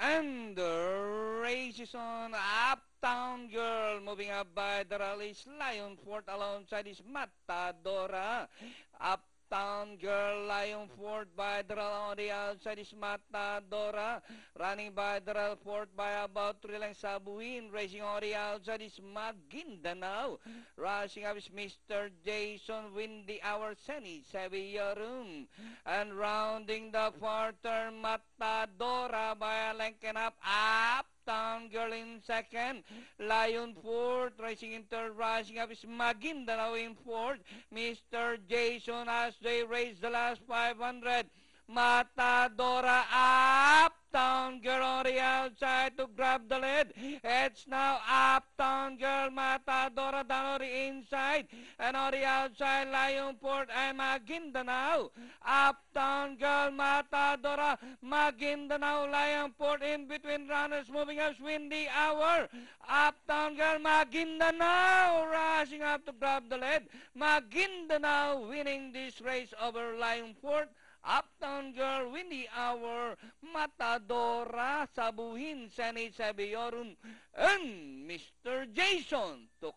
And the race is on. Uptown Girl moving up by the rallies. Lion Fort alongside is Matadora. Uptown Girl, Lion Fort by the rally on the outside is Matadora. Running by the rally Fort by about 3 lengths. Sabuin. Racing on the outside is Maguindanao. Rushing up is Mr. Jason. Windy Hour Sunny Saviorun. And rounding the far turn, Matadora by a length and up. Uptown Girl in second. Lion fourth. Racing in third. Rushing up is Maguindanao in fourth. Mr. Jason as they race the last 500. Matadora, Uptown Girl on the outside to grab the lead. It's now Uptown Girl, Matadora down on the inside. And on the outside, Lion Fort and Maguindanao. Uptown Girl, Matadora, Maguindanao, Lion Fort in between runners moving up. Windy Hour. Uptown Girl, Maguindanao rushing up to grab the lead. Maguindanao winning this race over Lion Fort. Uptown Girl, Windy Hour, Matadora, Sabuhin, Senate Sabiorun, and Mr. Jason to